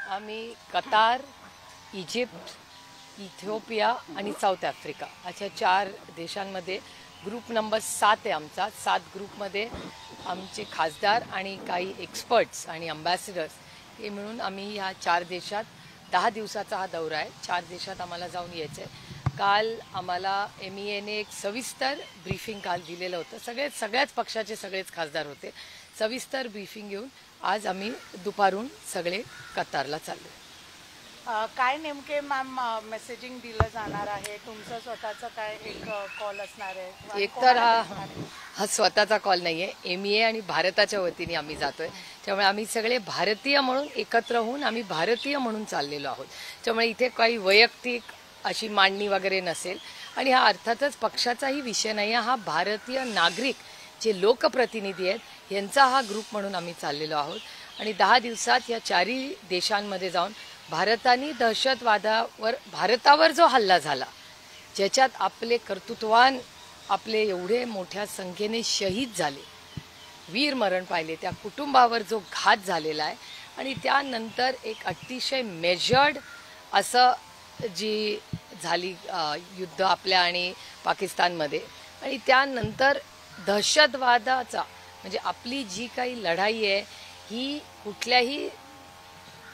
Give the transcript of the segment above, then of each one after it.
आम्ही Qatar, Egypt, Ethiopia आणि south Africa अशा 4 देशांमध्ये ग्रुप नंबर 7 आहे आमचा. 7 ग्रुपमध्ये आमचे खासदार आणि काही एक्सपर्ट्स आणि अम्बॅसिडर्स हे मिळून आम्ही ह्या 4 देशात 10 दिवसाचा हा दौरा आहे. 4 देशात आम्हाला जाऊन यायचं आहे. काल आम्हाला MEAने एक सविस्तर ब्रीफिंग काल दिलेलं होतं. सगळ्याच पक्षाचे सगळेच खासदार होते. सविस्तर ब्रीफिंग घेऊन आज आम्ही दुपारून सगळे कतारला चाललो. काय नेमके मॅम मेसेजिंग दिलं जाणार आहे? तुमचं स्वतःचं काय एक कॉल असणार आहे? एक तर हा स्वतःचा कॉल नाही आहे. MEA आणि भारताच्या वतीने आम्ही जातोय. त्यामुळे आम्ही सगळे भारतीय म्हणून एकत्र होऊन आम्ही भारतीय म्हणून चाललेलो आहोत. त्यामुळे इथे काही वैयक्तिक अशी मांडणी वगैरे नसेल आणि हा अर्थातच पक्षाचाही विषय नाही आहे. हा भारतीय नागरिक जे लोकप्रतिनिधी आहेत यांचा हा ग्रुप म्हणून आम्ही चाललेलो आहोत. आणि 10 दिवसात या 4ही देशांमध्ये जाऊन भारताने भारतावर जो हल्ला झाला, ज्याच्यात आपले कर्तृत्ववान आपले एवढे मोठ्या संख्येने शहीद झाले, वीर मरण पाहिले, त्या कुटुंबावर जो घात झालेला आहे आणि त्यानंतर एक अतिशय मेजर्ड असं जी झाली युद्ध आपल्या आणि पाकिस्तानमध्ये आणि त्यानंतर दहशतवादाचा म्हणजे आपली जी काही लढाई आहे ही कुठल्याही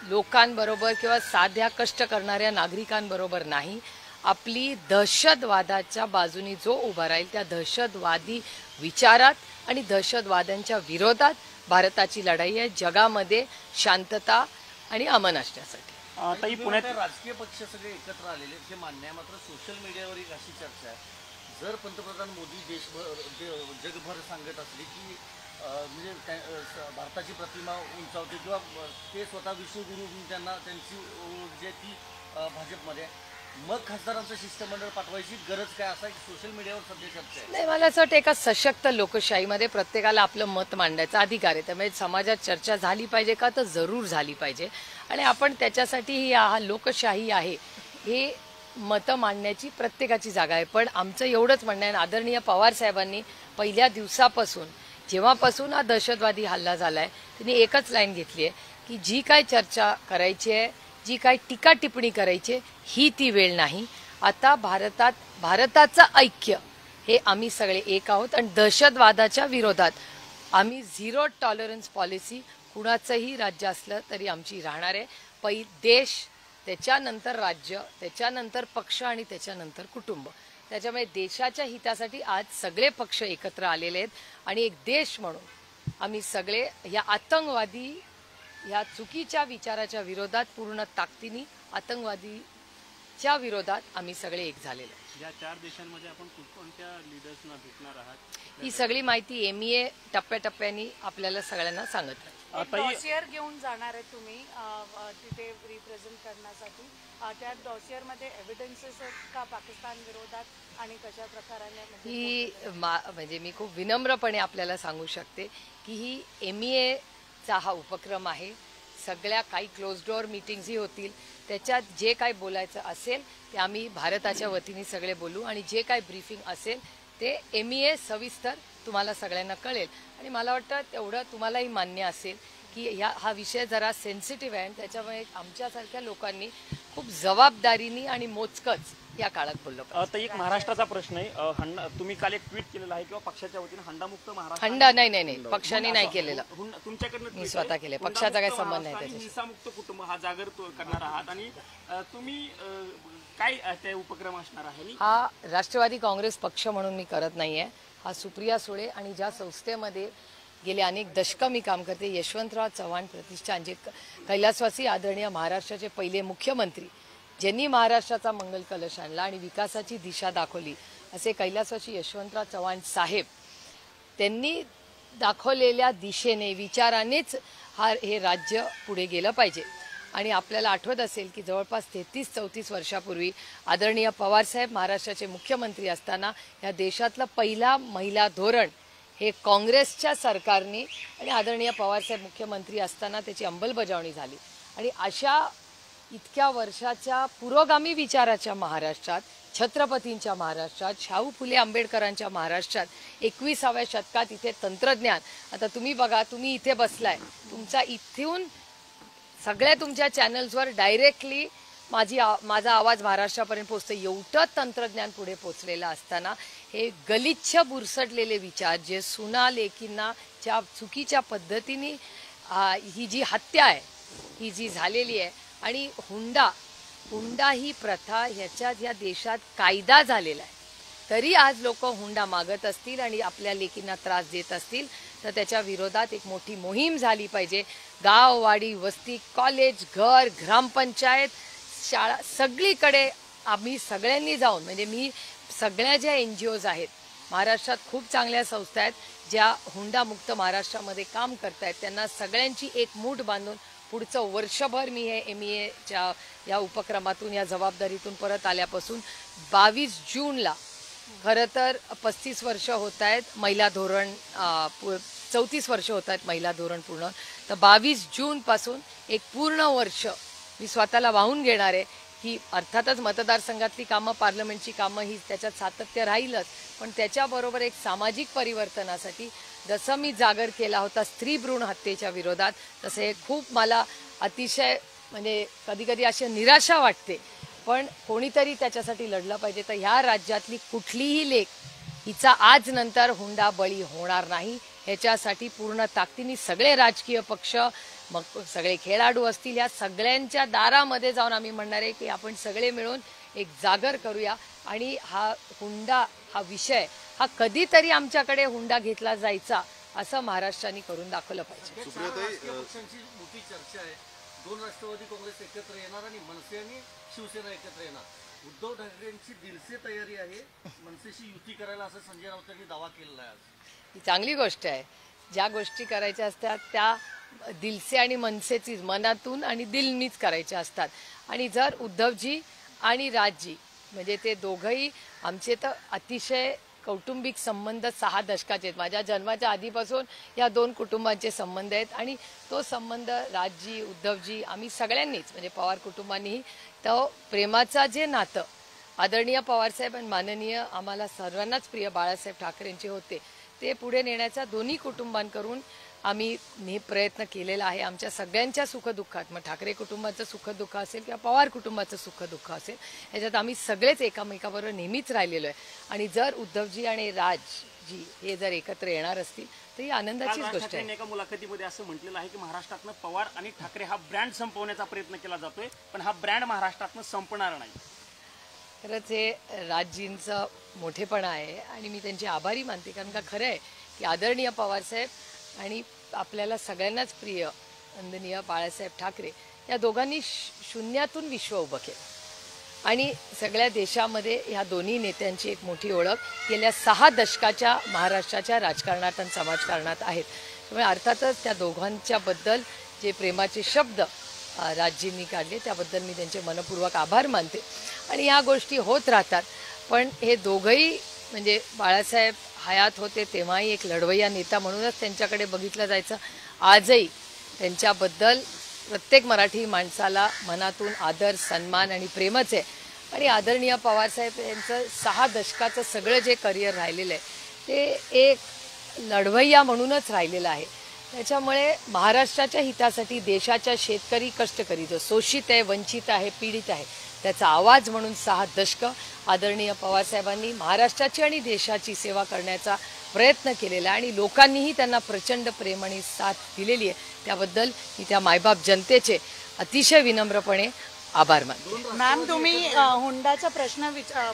लोकांबरोबर किंवा साध्या कष्ट करणाऱ्या नागरिकांबरोबर नाही. आपली दहशतवादाच्या बाजूनी जो उभा राहील त्या दहशतवादी विचारात आणि दहशतवाद्यांच्या विरोधात भारताची लढाई आहे जगामध्ये शांतता आणि अमन असण्यासाठी. ताई, पुण्यात राजकीय पक्ष सगळे एकत्र आलेले हे मान्य आहे. मात्र सोशल मीडियावर एक अशी चर्चा आहे, जर पंतप्रधान मोदी जगभर सांगत असले की म्हणजे भारताची प्रतिमा उंचावते किंवा ते स्वतः विश्वगुरु त्यांना त्यांची ओळख जी ती भाजपमध्ये, मग खासदारांचं शिष्टमंडळ पाठवायची गरज काय, असा एक सोशल मीडियावर सध्या चर्चा आहे. नाही, मला असं वाटतं एका सशक्त लोकशाहीमध्ये प्रत्येकाला आपलं मत मांडायचा अधिकार आहे. त्यामुळे समाजात चर्चा झाली पाहिजे का, तर जरूर झाली पाहिजे. आणि आपण त्याच्यासाठी ही हा लोकशाही आहे, हे मतं मांडण्याची प्रत्येकाची जागा आहे. पण आमचं एवढंच म्हणणं आहे, आदरणीय पवार साहेबांनी पहिल्या दिवसापासून जेव्हापासून हा दहशतवादी हल्ला झाला आहे त्यांनी एकच लाईन घेतली आहे की जी काय चर्चा करायची आहे, जी काय टीका टिप्पणी करायची आहे, ही ती वेळ नाही. आता भारताचं ऐक्य हे आम्ही सगळे एक आहोत आणि दहशतवादाच्या विरोधात आम्ही 0 टॉलरन्स पॉलिसी कुणाचंही राज्य असलं तरी आमची राहणार आहे. देश, त्याच्यानंतर राज्य, त्याच्यानंतर पक्ष आणि त्याच्यानंतर कुटुंब. त्याच्यामुळे देशाच्या हितासाठी आज सगळे पक्ष एकत्र आलेले आहेत आणि एक देश म्हणून आम्ही सगळे या आतंकवादी या चुकीच्या विचाराच्या विरोधात पूर्ण ताकदीने आतंकवादीच्या विरोधात आम्ही सगळे एक झालेलो आहोत. या 4 देशांमध्ये आपण कोणत्या लीडर्सना भेटणार आहात? ही सगळी माहिती MEA टप्प्याटप्प्याने आपल्याला सगळ्यांना सांगत आहे. डॉसियर घेऊन जाणार आहे तुम्ही तिथे रिप्रेझेंट करण्यासाठी. त्या डॉसियरमध्ये एव्हिडन्सेस आहेत का पाकिस्तान विरोधात आणि कशा प्रकाराने? ही म्हणजे मी खूप विनम्रपणे आपल्याला सांगू शकते की ही MEAचा हा उपक्रम आहे. सगळ्या काही क्लोज डोअर मीटिंग्सही होतील, त्याच्यात जे काही बोलायचं असेल ते आम्ही भारताच्या वतीने सगळे बोलू आणि जे काही ब्रीफिंग असेल ते MEA सविस्तर तुम्हाला सगळ्यांना कळेल. आणि मला वाटतं तेवढं तुम्हालाही मान्य असेल की हा विषय जरा सेन्सिटिव्ह आहे. त्याच्यामुळे आमच्यासारख्या लोकांनी खूप जबाबदारीने आणि मोजकच या काळात बोललो. तर एक महाराष्ट्राचा प्रश्न आहे, तुम्ही काल एक ट्विट केलेला आहे किंवा पक्षाच्या वतीने हंडामुक्त महाराष्ट्र. हंडा नाही, पक्षाने नाही केलेलं, तुमच्याकडनं मी स्वतः केले. पक्षाचा काही संबंध नाही त्याच्याशी. हिंसामुक्त कुटुंब हा जागर करणार आहात आणि तुम्ही काय ते उपक्रम असणार आहे? हा राष्ट्रवादी काँग्रेस पक्ष म्हणून मी करत नाहीये. हा सुप्रिया सुळे आणि ज्या संस्थेमध्ये गेले अनेक दशकं मी काम करते, यशवंतराव चव्हाण प्रतिष्ठान, जे कैलासवासी आदरणीय महाराष्ट्राचे पहिले मुख्यमंत्री, ज्यांनी महाराष्ट्राचा मंगल कलश आणला आणि विकासाची दिशा दाखवली, असे कैलासवासी यशवंतराव चव्हाण साहेब, त्यांनी दाखवलेल्या दिशेने विचारानेच हे राज्य पुढे गेलं पाहिजे. आणि आपल्याला आठवत असेल की जवळपास 33-34 वर्षापूर्वी आदरणीय पवारसाहेब महाराष्ट्राचे मुख्यमंत्री असताना या देशातलं पहिला महिला धोरण हे काँग्रेसच्या सरकारने आणि आदरणीय पवारसाहेब मुख्यमंत्री असताना त्याची अंमलबजावणी झाली. आणि अशा इतक्या वर्षाच्या पुरोगामी विचाराच्या महाराष्ट्रात, छत्रपतींच्या महाराष्ट्रात, शाहू फुले आंबेडकरांच्या महाराष्ट्रात 21व्या शतकात इथे तंत्रज्ञान, आता तुम्ही बघा, तुम्ही इथे बसलाय, तुमचा इथून सगळ्या तुमच्या चॅनल्सवर डायरेक्टली माझा आवाज महाराष्ट्रापर्यंत पोहोचतो. एवढं तंत्रज्ञान पुढे पोचलेलं असताना हे गलिच्छ बुरसटलेले विचार जे सुना लेकींना ज्या चुकीच्या पद्धतीने ही जी हत्या आहे ही जी झालेली आहे आणि हुंडा ही प्रथा ह्याच्यात ह्या देशात कायदा झालेला आहे, तरी आज लोक हुंडा मागत असतील आणि आपल्या लेकींना त्रास देत असतील तर त्याच्या विरोधात एक मोठी मोहीम झाली पाहिजे. गाव, वाडी, वस्ती, कॉलेज, घर, ग्रामपंचायत, शाळा सगळीकडे आम्ही सगळ्यांनी जाऊन, म्हणजे मी सगळ्या ज्या NGOs आहेत महाराष्ट्रात खूप चांगल्या संस्था आहेत ज्या हुंडामुक्त महाराष्ट्रामध्ये काम करतायत, त्यांना सगळ्यांची एक मूठ बांधून पुढचं वर्षभर मी हे MEAच्या या उपक्रमातून या जबाबदारीतून परत आल्यापासून 22 जूनला खरं तर 35 वर्ष होत आहेत महिला धोरण 34 वर्ष होत आहेत महिला धोरण पूर्ण, तर 22 जूनपासून एक पूर्ण वर्ष मी स्वतःला वाहून घेणार आहे की अर्थातच मतदारसंघातली कामं, पार्लमेंटची कामं ही त्याच्यात सातत्य राहीलच, पण त्याच्याबरोबर एक सामाजिक परिवर्तनासाठी जसं मी जागर केला होता स्त्री भ्रूण हत्येच्या विरोधात, तसं हे खूप मला अतिशय म्हणजे कधी कधी अशी निराशा वाटते, पण कोणीतरी त्याच्यासाठी लढलं पाहिजे. तर ह्या राज्यातली कुठलीही लेक हिचा आज नंतर हुंडा बळी होणार नाही ह्याच्यासाठी पूर्ण ताकदीने सगळे राजकीय पक्ष, मग सगळे खेळाडू असतील, या सगळ्यांच्या दारामध्ये जाऊन आम्ही म्हणणार आहे की आपण सगळे मिळून एक जागर करूया आणि हा हुंडा हा विषय हा कधीतरी आमच्याकडे हुंडा घेतला जायचा असं महाराष्ट्राने करून दाखवलं पाहिजे. राजकीय पक्षांची मोठी चर्चा आहे. 2 राष्ट्रवादी काँग्रेस एकत्र येणार आणि मनसे आणि शिवसेना एकत्र येणार. उद्धव ठाकरेंची दिलसे तयारी आहे मनसेशी युती करायला, असं संजय राऊतांनी दावा केलेला आहे. ही चांगली गोष्ट आहे. ज्या गोष्टी करायच्या असतात त्या दिलसे आणि मनसेचीच, मनातून आणि दिलनीच करायच्या असतात. आणि जर उद्धवजी आणि राजजी म्हणजे ते दोघंही आमचे तर अतिशय कौटुंबिक संबंध 6 दशकाचे आहेत. माझ्या जन्माच्या आधीपासून या 2 कुटुंबांचे संबंध आहेत आणि तो संबंध राजजी, उद्धवजी, आम्ही सगळ्यांनीच म्हणजे पवार कुटुंबांनीही तो प्रेमाचा जे नातं आदरणीय पवारसाहेब आणि माननीय आम्हाला सर्वांनाच प्रिय बाळासाहेब ठाकरेंचे होते ते पुढे नेण्याचा दोन्ही कुटुंबांकडून आम्ही प्रयत्न केलेला आहे. आमच्या सगळ्यांच्या सुखदुःखात, मग ठाकरे कुटुंबाचं सुखदुःख असेल किंवा पवार कुटुंबाचं सुखदुःख असेल, याच्यात आम्ही सगळेच एकामेकाबरोबर नेहमीच राहिलेलो आहे. आणि जर उद्धवजी आणि राजजी हे जर एकत्र येणार असतील तर ही आनंदाचीच गोष्ट आहे. एका मुलाखतीमध्ये असं म्हटलेलं आहे की महाराष्ट्रातनं पवार आणि ठाकरे हा ब्रँड संपवण्याचा प्रयत्न केला जातोय, पण हा ब्रँड महाराष्ट्रातनं संपणार नाही. खरंच हे राजजींचं मोठेपणा आहे आणि मी त्यांचे आभारी मानते, कारण का खरं आहे की आदरणीय पवारसाहेब आणि आपल्याला सगळ्यांनाच प्रिय वंदनीय बाळासाहेब ठाकरे या दोघांनी शून्यातून विश्व उभं केलं आणि सगळ्या देशामध्ये ह्या दोन्ही नेत्यांची एक मोठी ओळख गेल्या 6 दशकाच्या महाराष्ट्राच्या राजकारणात आणि समाजकारणात आहेत. त्यामुळे अर्थातच त्या दोघांच्याबद्दल जे प्रेमाचे शब्द राजजींनी काढले त्याबद्दल मी त्यांचे मनपूर्वक आभार मानते आणि ह्या गोष्टी होत राहतात. पण हे दोघंही म्हणजे बाळासाहेब हयात होते तेव्हाही एक लढवय्या नेता म्हणूनच त्यांच्याकडे बघितलं जायचं. आजही त्यांच्याबद्दल प्रत्येक मराठी माणसाला मनातून आदर, सन्मान आणि प्रेमच आहे. आणि आदरणीय पवारसाहेब यांचं 6 दशकाचं सगळं जे करिअर राहिलेलं आहे ते एक लढवय्या म्हणूनच राहिलेलं आहे. त्याच्यामुळे महाराष्ट्राच्या हितासाठी देशाच्या शेतकरी, कष्टकरी जो शोषित आहे, वंचित आहे, पीडित आहे त्याचा आवाज म्हणून 6 दशकं आदरणीय पवारसाहेबांनी महाराष्ट्राची आणि देशाची सेवा करण्याचा प्रयत्न केलेला आहे आणि लोकांनीही त्यांना प्रचंड प्रेम आणि साथ दिलेली आहे. त्याबद्दल मी त्या मायबाप जनतेचे अतिशय विनम्रपणे आभार मानते. मॅम, तुम्ही हुंडाचा प्रश्न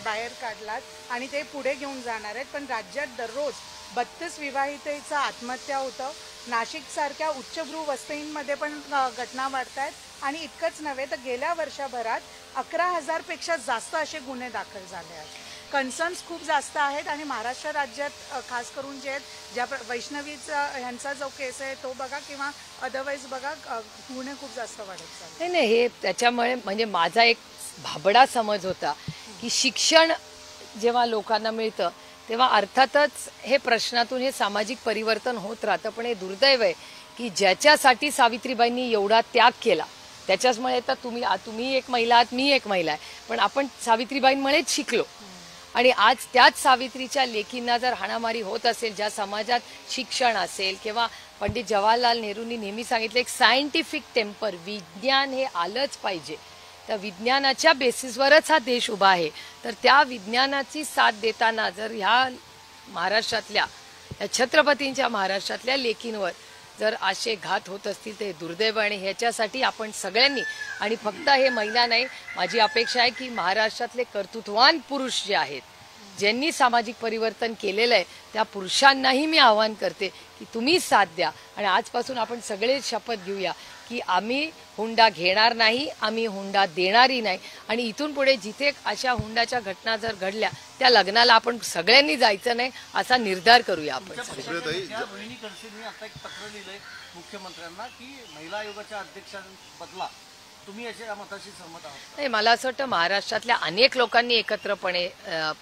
बाहेर काढलात आणि ते पुढे घेऊन जाणार आहेत, पण राज्यात दररोज 32 विवाहितेचा आत्महत्या होतं. नाशिकसारख्या उच्चभ्रू वस्तींमध्ये पण घटना वाढत आहेत आणि इतकंच नव्हे तर गेल्या वर्षभरात 11,000पेक्षा जास्त असे गुन्हे दाखल झाले आहेत. कन्सर्न्स खूप जास्त आहेत आणि महाराष्ट्र राज्यात खास करून जे आहेत, ज्या वैष्णवीचा ह्यांचा जो केस आहे तो बघा किंवा अदरवाईज बघा, गुन्हे खूप जास्त वाढत चालले. नाही, हे त्याच्यामुळे म्हणजे माझा एक भाबडा समज होता की शिक्षण जेव्हा लोकांना मिळतं तेव्हा अर्थातच हे प्रश्नातून हे सामाजिक परिवर्तन होत राहतं. पण हे दुर्दैव आहे की ज्याच्यासाठी सावित्रीबाईंनी एवढा त्याग केला त्याच्याचमुळे तर तुम्ही एक महिला आहात, मी एक महिला आहे, पण आपण सावित्रीबाईंमुळेच शिकलो. आणि आज त्याच सावित्रीच्या लेकींना जर हाणामारी होत असेल, ज्या समाजात शिक्षण असेल किंवा पंडित जवाहरलाल नेहरूंनी नेहमी सांगितलं एक सायंटिफिक टेम्पर, विज्ञान हे आलंच पाहिजे. त्या विज्ञानाच्या बेसिसवरच हा देश उभा आहे. तर त्या विज्ञानाची साथ देताना जर ह्या महाराष्ट्रातल्या, या छत्रपतींच्या महाराष्ट्रातल्या लेकींवर जर असे घात होत असतील ते दुर्दैव. आणि ह्याच्यासाठी आपण सगळ्यांनी, आणि फक्त हे महिला नाही, माझी अपेक्षा आहे की महाराष्ट्रातले कर्तृत्ववान पुरुष जे आहेत, ज्यांनी सामाजिक परिवर्तन केलेलं आहे, त्या पुरुषांनाही मी आवाहन करते की तुम्ही साथ द्या. आणि आजपासून आपण सगळे शपथ घेऊया की आम्ही हुंडा घेणार नाही, आम्ही हुंडा देणारही नाही. आणि इथून पुढे जिथे अशा हुंडाच्या घटना जर घडल्या त्या लग्नाला आपण सगळ्यांनी जायचं नाही असा निर्धार करूया आपण. रोहिणी खडसेंनी आता एक पत्र लिहिलंय मुख्यमंत्र्यांना की महिला आयोगाच्या अध्यक्षांबदला तुम्ही याच्या मताशी सहमत आहात? नाही, मला असं वाटतं महाराष्ट्रातल्या अनेक लोकांनी एकत्रपणे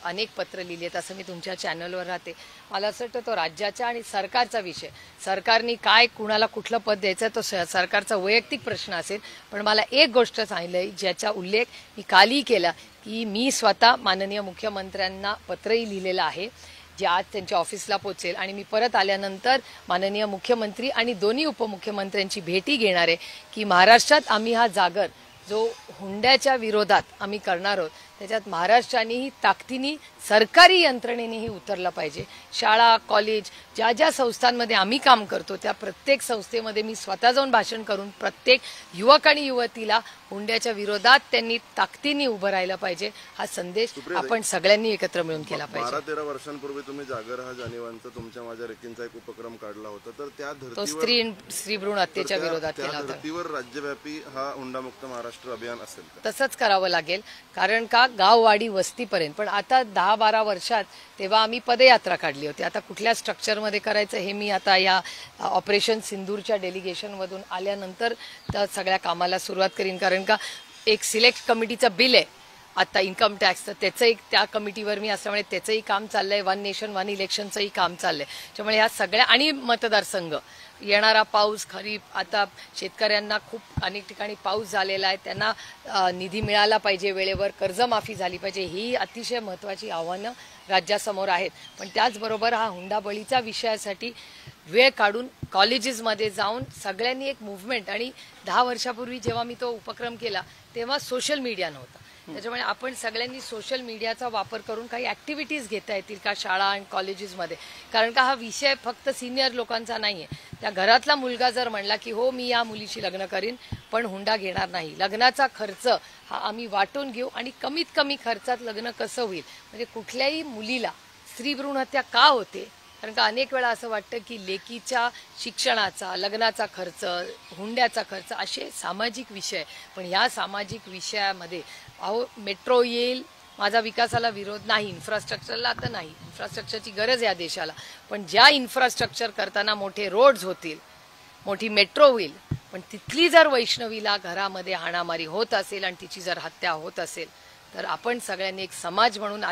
अनेक पत्र लिहिली आहेत. असं मी तुमच्या चॅनलवर राहते. मला असं वाटतं तो राज्याचा आणि सरकारचा विषय, सरकारने काय कुणाला कुठलं पद द्यायचं तो सरकारचा वैयक्तिक प्रश्न असेल. पण मला एक गोष्ट सांगितलंय ज्याचा उल्लेख मी कालही केला की मी स्वतः माननीय मुख्यमंत्र्यांना पत्रही लिहिलेलं आहे जे आज त्यांच्या ऑफिसला पोहोचेल. आणि मी परत आल्यानंतर माननीय मुख्यमंत्री आणि दोन्ही उपमुख्यमंत्र्यांची भेटी घेणार आहे की महाराष्ट्रात आम्ही हा जागर जो हुंड्याच्या विरोधात आम्ही करणार आहोत त्याच्यात महाराष्ट्रानेही ताकदीने, सरकारी यंत्रणेनेही उतरलं पाहिजे. शाळा, कॉलेज, ज्या ज्या संस्थांमध्ये आम्ही काम करतो त्या प्रत्येक संस्थेमध्ये मी स्वतः जाऊन भाषण करून प्रत्येक युवक आणि युवतीला हुंड्याच्या विरोधात त्यांनी ताकदीने उभं राहिलं पाहिजे हा संदेश आपण सगळ्यांनी एकत्र मिळून केला पाहिजे. 12-13 वर्षांपूर्वी तुम्ही जागर हा जाणीवांचा तुमच्या माझ्या रेकींचा एक उपक्रम काढला होता. तर त्या तो स्त्री भ्रूण हत्येच्या विरोधात केला होता. धर्तीवर राज्यव्यापी हा हुंडामुक्त महाराष्ट्र अभियान असेल का? तसंच करावं लागेल. कारण का गाववाडी वस्तीपर्यंत. पण आता 10-12 वर्षात तेव्हा आम्ही पदयात्रा काढली होती. आता कुठल्या स्ट्रक्चरमध्ये करायचं हे मी आता या ऑपरेशन सिंदूरच्या डेलिगेशनमधून आल्यानंतर त्या सगळ्या कामाला सुरुवात करीन. कारण का एक सिलेक्ट कमिटीचं बिल आहे आता इन्कम टॅक्सचं, त्याचं एक त्या कमिटीवर मी असल्यामुळे त्याचंही काम चाललंय. वन नेशन वन इलेक्शनचंही काम चाललंय. त्यामुळे ह्या सगळ्या आणि मतदारसंघ, येणारा पाऊस, खरीप, आता शेतकऱ्यांना खूप अनेक ठिकाणी पाऊस झालेला आहे, त्यांना निधी मिळाला पाहिजे वेळेवर, कर्जमाफी झाली पाहिजे, ही अतिशय महत्त्वाची आव्हानं राज्यासमोर आहेत. पण त्याचबरोबर हा हुंडाबळीचा विषयासाठी वेळ काढून कॉलेजेसमध्ये जाऊन सगळ्यांनी एक मूव्हमेंट. आणि 10 वर्षापूर्वी जेव्हा मी तो उपक्रम केला तेव्हा सोशल मीडिया नव्हता. त्याच्यामुळे आपण सगळ्यांनी सोशल मीडियाचा वापर करून काही ॲक्टिव्हिटीज घेता येतील का शाळा आणि कॉलेजेसमध्ये. कारण का हा विषय फक्त सिनियर लोकांचा नाही आहे. त्या घरातला मुलगा जर म्हणला की हो मी या मुलीशी लग्न करीन पण हुंडा घेणार नाही, लग्नाचा खर्च हा आम्ही वाटून घेऊ आणि कमीत कमी खर्चात लग्न कसं होईल, म्हणजे कुठल्याही मुलीला स्त्री भ्रूण हत्या का होते. कारण का अनेक वेळा असं वाटतं की लेकीच्या शिक्षणाचा, लग्नाचा खर्च, हुंड्याचा खर्च असे सामाजिक विषय. पण ह्या सामाजिक विषयामध्ये अहो मेट्रो येईल, माझा विकासाला विरोध नाही, इन्फ्रास्ट्रक्चरला आता नाही, इन्फ्रास्ट्रक्चरची गरज या देशाला. पण ज्या इन्फ्रास्ट्रक्चर करताना मोठे रोड्स होतील, मोठी मेट्रो होईल, पण तिथली जर वैष्णवीला घरामध्ये हाणामारी होत असेल आणि तिची जर हत्या होत असेल तर आपण सगळ्यांनी एक समाज म्हणून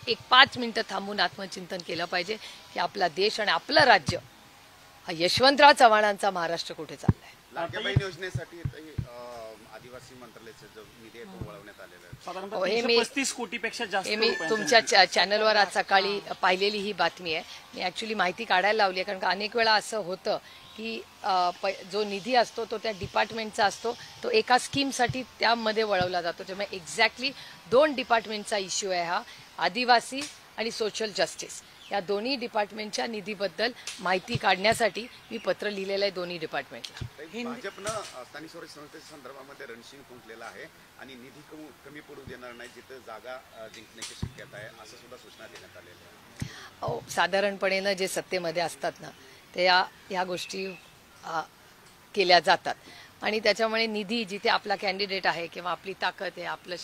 एक 5 मिनिटं थांबून आत्मचिंतन केलं पाहिजे की आपला देश आणि आपलं राज्य हा यशवंतराव चव्हाणांचा महाराष्ट्र कुठे चाललाय. लाडक्या बहीण योजनेसाठी आदिवासी मंत्रालयाचा जो निधी आहे तो वळवण्यात आलेला आहे. साधारणतः 35 कोटीपेक्षा जास्त हे मी तुमच्या चॅनलवर आज सकाळी पाहिलेली ही बातमी आहे. मी ऍक्च्युली माहिती काढायला लावली आहे. कारण का अनेक वेळा असं होतं की जो निधी असतो तो त्या डिपार्टमेंटचा असतो, तो एका स्कीमसाठी त्यामध्ये वळवला जातो. त्यामुळे एक्झॅक्टली 2 डिपार्टमेंटचा इश्यू आहे हा, आदिवासी आणि सोशल जस्टिस. या दोन्ही डिपार्टमेंटच्या निधीबद्दल माहिती काढण्यासाठी मी पत्र लिहिलेलं आहे दोन्ही डिपार्टमेंटला. भाजपनं स्थानिक स्वराज्य संस्थेच्या संदर्भामध्ये रणशिंग फुंकलेला आहे आणि निधी कमी पडू देणार नाही, जिथे जागा जिंकण्याची शक्यता आहे असं सुद्धा सूचना देण्यात आलेल्या आहे. साधारणपणे जे सत्तेमध्ये असतात ना ते या गोष्टी केल्या जातात आणि त्याच्यामुळे निधी जिथे आपला कॅन्डिडेट आहे किंवा आपली ताकद आहे, आपलं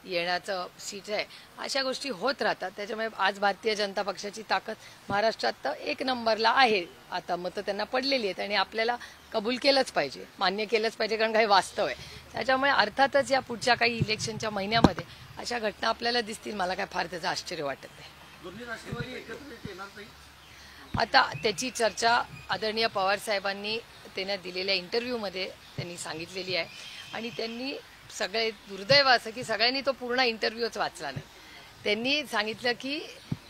येण्याचं सीट आहे, अशा गोष्टी होत राहतात. त्याच्यामुळे आज भारतीय जनता पक्षाची ताकद महाराष्ट्रात तर 1 नंबरला आहे. आता मतं त्यांना पडलेली आहेत आणि आपल्याला कबूल केलंच पाहिजे, मान्य केलंच पाहिजे, कारण काही वास्तव आहे. त्याच्यामुळे अर्थातच या पुढच्या काही इलेक्शनच्या महिन्यामध्ये अशा घटना आपल्याला दिसतील. मला काय फार त्याचं आश्चर्य वाटत नाही. दोन्ही राष्ट्रवादी एकत्रित येणार नाही आता त्याची चर्चा आदरणीय पवार साहेबांनी त्यांना दिलेल्या इंटरव्ह्यूमध्ये त्यांनी सांगितलेली आहे. आणि त्यांनी सगळे दुर्दैव असं की सगळ्यांनी तो पूर्ण इंटरव्ह्यूच वाचला नाही. त्यांनी सांगितलं की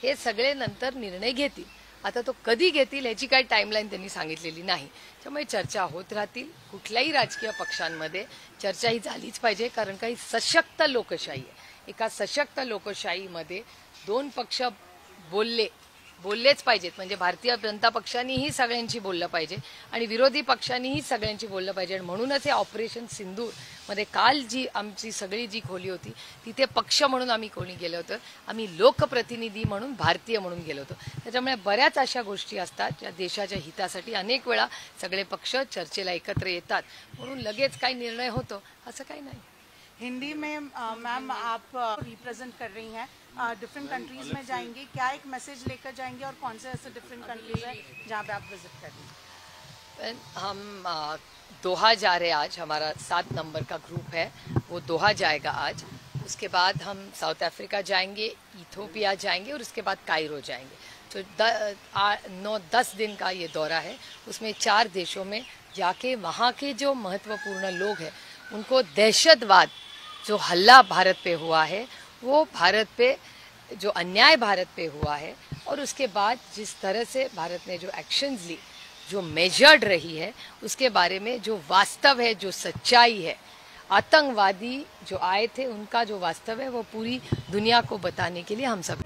हे सगळे नंतर निर्णय घेतील. आता तो कधी घेतील याची काही टाईमलाईन त्यांनी सांगितलेली नाही. त्यामुळे चर्चा होत राहतील. कुठल्याही राजकीय पक्षांमध्ये चर्चा ही झालीच पाहिजे, कारण काही सशक्त लोकशाही आहे. एका सशक्त लोकशाहीमध्ये दोन पक्ष बोललेच पाहिजेत. म्हणजे भारतीय जनता पक्षानेही सगळ्यांशी बोललं पाहिजे आणि विरोधी पक्षांनीही सगळ्यांशी बोललं पाहिजे. आणि म्हणूनच हे ऑपरेशन सिंदूर मध्ये काल जी आमची सगळी जी खोली होती तिथे पक्ष म्हणून आम्ही कोणी गेलो होतो, आम्ही लोकप्रतिनिधी म्हणून भारतीय म्हणून गेलो होतो. त्याच्यामुळे बऱ्याच अशा गोष्टी असतात ज्या देशाच्या हितासाठी अनेक वेळा सगळे पक्ष चर्चेला एकत्र येतात, म्हणून लगेच काही निर्णय होतो असं काही नाही. हिंदी में मैम आप रिप्रेजेंट कर रही हैं, डिफरेंट कंट्रीज में जाएंगी, क्या एक मैसेज लेकर जाएंगे और कौन से ऐसे डिफरेंट कंट्रीज हैं जहाँ पे आप विजिट कर रही हैं? हम दोहा जा रहे आज. हमारा 7 नंबर का ग्रुप है, वो दोहा जाएगा आज. उसके बाद हम साउथ अफ्रीका जाएंगे, इथोपिया जाएंगे और उसके बाद कायरो जाएंगे. तो 9-10 दिन का ये दौरा है. उसमें 4 देशों में जाके वहाँ के जो महत्वपूर्ण लोग हैं उनको दहशतवाद, जो हल्ला भारत पे हुआ है, वो भारत पे जो अन्याय भारत पे हुआ है और उसके बाद जिस तरह से भारत ने जो एक्शंस ली, जो मेजर्ड रही है, उसके बारे में जो वास्तव है, जो सच्चाई है, आतंकवादी जो आए थे उनका जो वास्तव है वो पूरी दुनिया को बताने के लिए हम सब